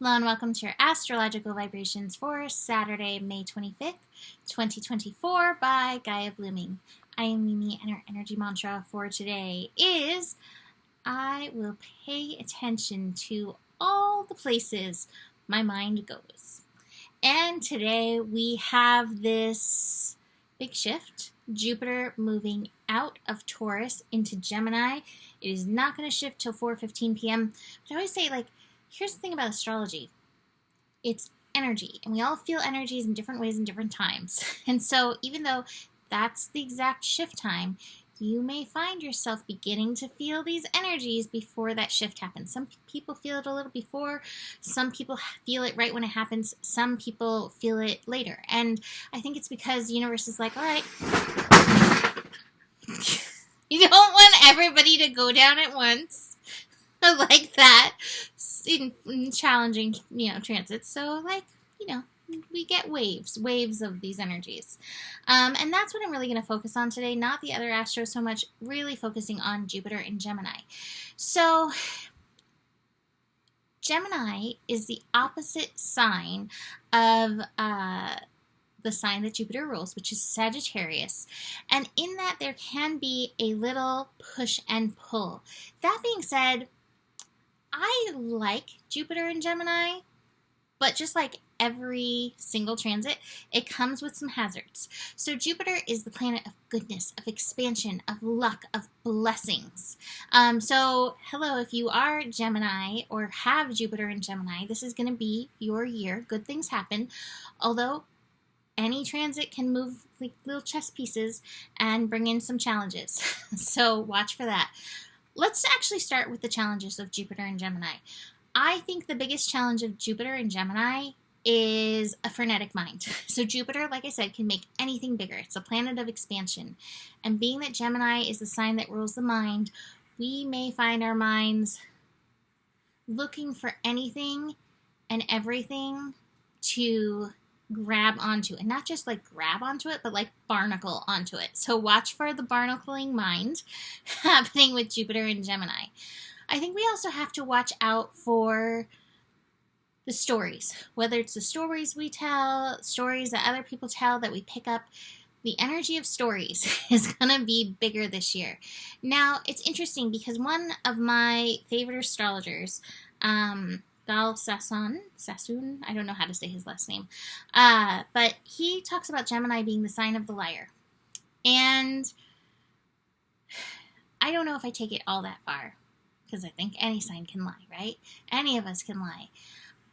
Hello and welcome to your astrological vibrations for Saturday, May 25th, 2024 by Gaia Blooming. I am Mimi and our energy mantra for today is I will pay attention to all the places my mind goes. And today we have this big shift. Jupiter moving out of Taurus into Gemini. It is not going to shift till 4:15 p.m. But I always say, here's the thing about astrology. It's energy, and we all feel energies in different ways in different times. And so even though that's the exact shift time, you may find yourself beginning to feel these energies before that shift happens. Some people feel it a little before. Some people feel it right when it happens. Some people feel it later. And I think it's because the universe is like, all right, you don't want everybody to go down at once like that in challenging, transits. So, we get waves of these energies. And that's what I'm really going to focus on today, not the other astros so much, really focusing on Jupiter and Gemini. So, Gemini is the opposite sign of the sign that Jupiter rules, which is Sagittarius. And in that, there can be a little push and pull. That being said, I like Jupiter and Gemini, but just like every single transit, it comes with some hazards. So Jupiter is the planet of goodness, of expansion, of luck, of blessings. So hello, if you are Gemini or have Jupiter in Gemini, this is going to be your year. Good things happen, although any transit can move like little chess pieces and bring in some challenges. So watch for that. Let's actually start with the challenges of Jupiter and Gemini. I think the biggest challenge of Jupiter and Gemini is a frenetic mind. So Jupiter, like I said, can make anything bigger. It's a planet of expansion. And being that Gemini is the sign that rules the mind, we may find our minds looking for anything and everything to grab onto, and not just like grab onto it, but like barnacle onto it. So watch for the barnacling mind happening with Jupiter and Gemini. I think we also have to watch out for the stories, whether it's the stories we tell, stories that other people tell that we pick up. The energy of stories is going to be bigger this year. Now, it's interesting because one of my favorite astrologers, Gal Sassoon, I don't know how to say his last name, but he talks about Gemini being the sign of the liar. And I don't know if I take it all that far, because I think any sign can lie, right? Any of us can lie.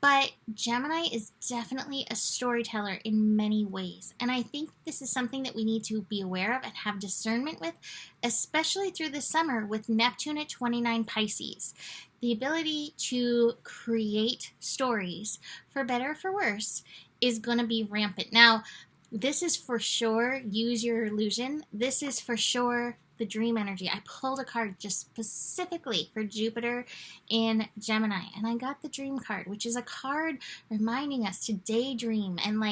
But Gemini is definitely a storyteller in many ways. And I think this is something that we need to be aware of and have discernment with, especially through the summer with Neptune at 29 Pisces. The ability to create stories, for better or for worse, is going to be rampant. Now, this is for sure, use your illusion. This is for sure the dream energy. I pulled a card just specifically for Jupiter in Gemini, and I got the dream card, which is a card reminding us to daydream and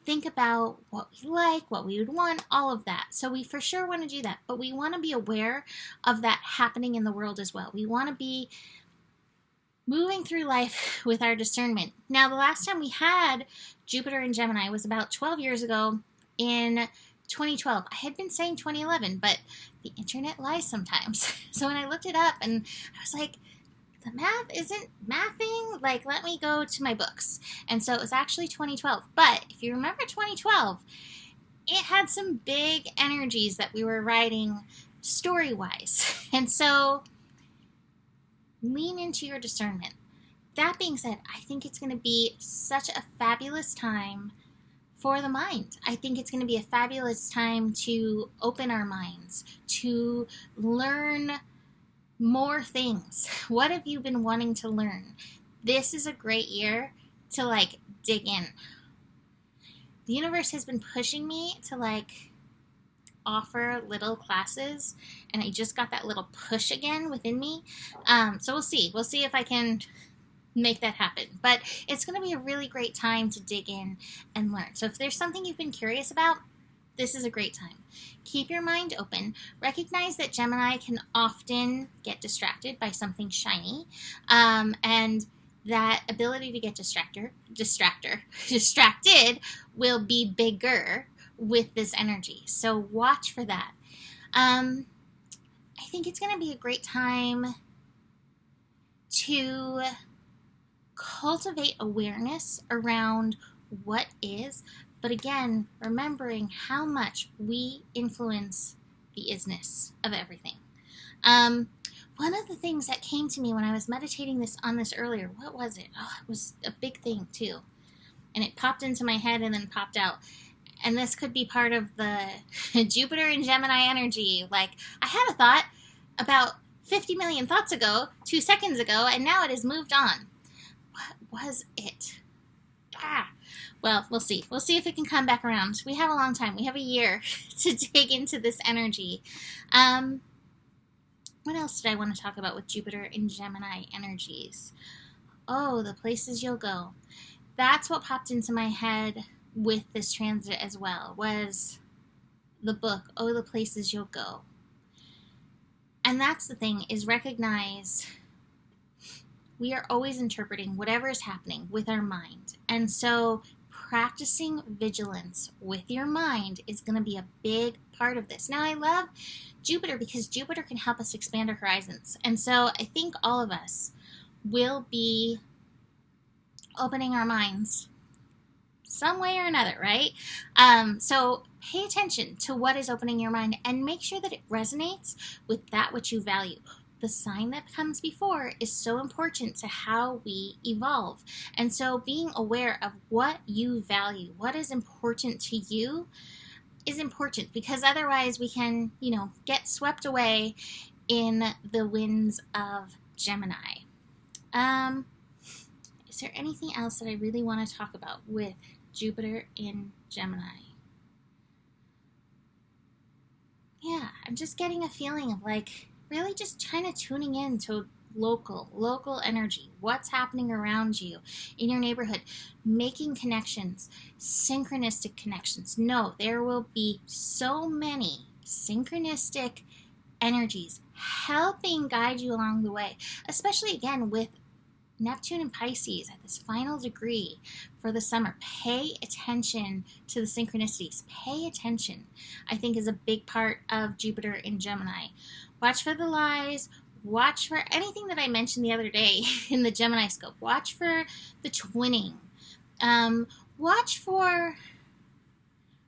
think about what we like, what we would want, all of that. So we for sure want to do that, but we want to be aware of that happening in the world as well. We want to be moving through life with our discernment. Now, the last time we had Jupiter in Gemini was about 12 years ago in 2012. I had been saying 2011, but the internet lies sometimes. So when I looked it up and I was like, the math isn't mathing. Let me go to my books. And so it was actually 2012. But if you remember 2012, it had some big energies that we were writing story-wise. And so lean into your discernment. That being said, I think it's going to be such a fabulous time for the mind. I think it's going to be a fabulous time to open our minds, to learn more things. What have you been wanting to learn? This is a great year to dig in. The universe has been pushing me to offer little classes, and I just got that little push again within me. So we'll see. We'll see if I can make that happen. But it's going to be a really great time to dig in and learn. So if there's something you've been curious about, this is a great time. Keep your mind open. Recognize that Gemini can often get distracted by something shiny. And that ability to get distracted will be bigger with this energy. So watch for that. I think it's going to be a great time to cultivate awareness around what is, but again, remembering how much we influence the isness of everything. One of the things that came to me when I was meditating on this earlier, what was it? Oh, it was a big thing too. And it popped into my head and then popped out. And this could be part of the Jupiter and Gemini energy. Like, I had a thought about 50 million thoughts ago, 2 seconds ago, and now it has moved on. What was it? Well, we'll see. We'll see if it can come back around. We have a long time. We have a year to dig into this energy. What else did I want to talk about with Jupiter and Gemini energies? Oh, the places you'll go. That's what popped into my head with this transit as well, was the book, Oh, the Places You'll Go. And that's the thing, is recognize we are always interpreting whatever is happening with our mind. And so practicing vigilance with your mind is going to be a big part of this. Now, I love Jupiter because Jupiter can help us expand our horizons. And so I think all of us will be opening our minds some way or another, right? So pay attention to what is opening your mind and make sure that it resonates with that which you value. The sign that comes before is so important to how we evolve. And so being aware of what you value, what is important to you, is important, because otherwise we can, get swept away in the winds of Gemini. Is there anything else that I really want to talk about with Jupiter in Gemini? Yeah, I'm just getting a feeling of really just kind of tuning in to local energy, what's happening around you in your neighborhood, making connections, synchronistic connections. No, there will be so many synchronistic energies helping guide you along the way, especially again with Neptune and Pisces at this final degree for the summer. Pay attention to the synchronicities. Pay attention, I think, is a big part of Jupiter in Gemini. Watch for the lies. Watch for anything that I mentioned the other day in the Gemini scope. Watch for the twinning. Watch for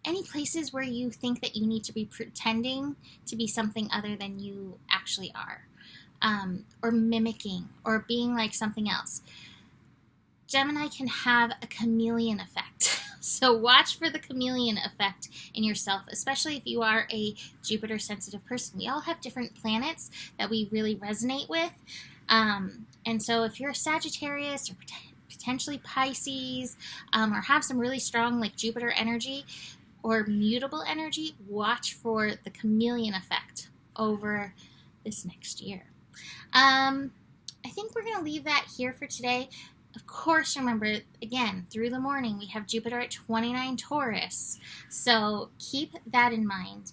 any places where you think that you need to be pretending to be something other than you actually are. Or mimicking, or being like something else. Gemini can have a chameleon effect. So watch for the chameleon effect in yourself, especially if you are a Jupiter sensitive person. We all have different planets that we really resonate with. And so if you're a Sagittarius or potentially Pisces, or have some really strong Jupiter energy or mutable energy, watch for the chameleon effect over this next year. I think we're going to leave that here for today. Of course, remember, again, through the morning, we have Jupiter at 29 Taurus. So keep that in mind.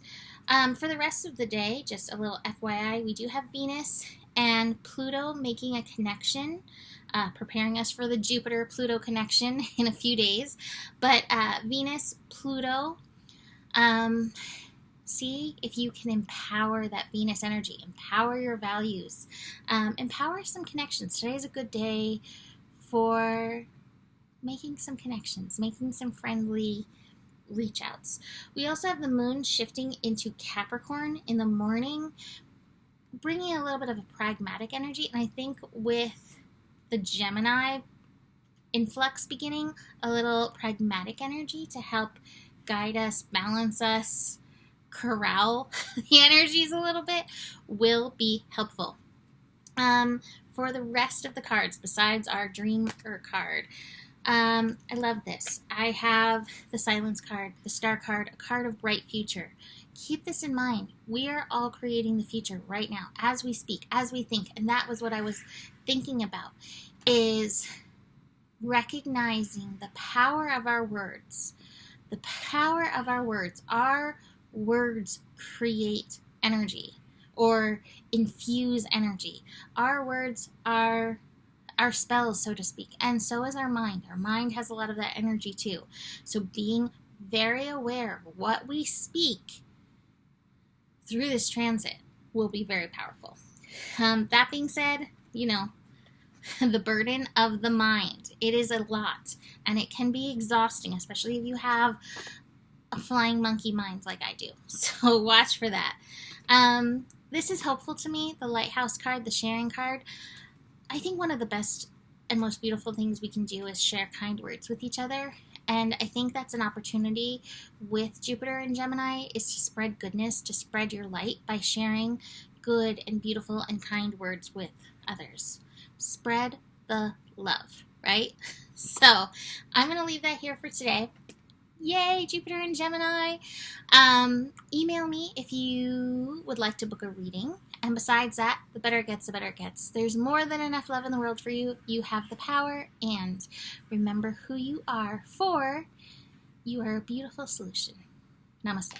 For the rest of the day, just a little FYI, we do have Venus and Pluto making a connection, preparing us for the Jupiter-Pluto connection in a few days. But Venus, Pluto, see if you can empower that Venus energy, empower your values, empower some connections. Today is a good day for making some connections, making some friendly reach outs. We also have the moon shifting into Capricorn in the morning, bringing a little bit of a pragmatic energy. And I think with the Gemini influx beginning, a little pragmatic energy to help guide us, balance us, corral the energies a little bit will be helpful. For the rest of the cards, besides our Dreamer card, I love this. I have the Silence card, the Star card, a card of bright future. Keep this in mind. We are all creating the future right now, as we speak, as we think. And that was what I was thinking about, is recognizing the power of our words. The power of our words. Our words create energy or infuse energy. Our words are our spells, so to speak, and so is our mind. Our mind has a lot of that energy too. So being very aware of what we speak through this transit will be very powerful. That being said, the burden of the mind, it is a lot, and it can be exhausting, especially if you have a flying monkey mind like I do. So watch for that. This is helpful to me, the lighthouse card, the sharing card. I think one of the best and most beautiful things we can do is share kind words with each other. And I think that's an opportunity with Jupiter and Gemini, is to spread goodness, to spread your light by sharing good and beautiful and kind words with others. Spread the love, right? So I'm going to leave that here for today. Yay, Jupiter and Gemini. Email me if you would like to book a reading. And besides that, the better it gets, the better it gets. There's more than enough love in the world for you. You have the power. And remember who you are, for you are a beautiful solution. Namaste.